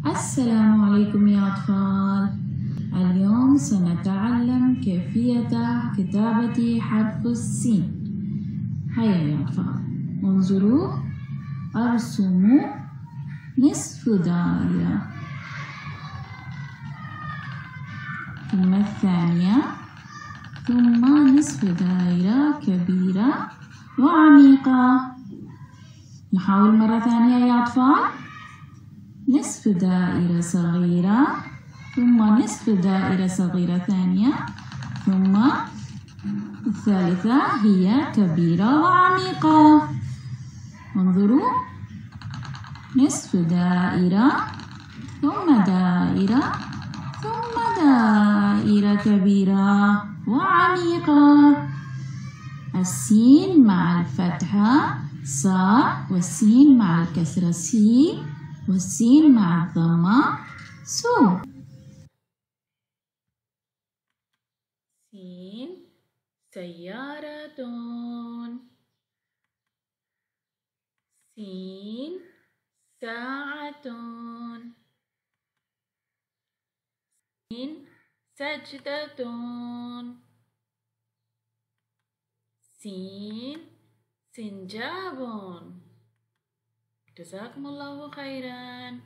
السلام عليكم يا أطفال. اليوم سنتعلم كيفية كتابة حرف السين. هيا يا أطفال، انظروا، أرسموا نصف دائرة. ثم الثانية، ثم نصف دائرة كبيرة وعميقة. نحاول مرة ثانية يا أطفال. نصف دائرة صغيرة، ثم نصف دائرة صغيرة ثانية، ثم الثالثة هي كبيرة وعميقة. انظروا، نصف دائرة، ثم دائرة، ثم دائرة كبيرة وعميقة. السين مع الفتحة صا، والسين مع الكسرة سي، والسين مع الضمة سو. سين سيارة، سين ساعة، سين سجدة، سين سنجاب. جزاكم الله خيرا.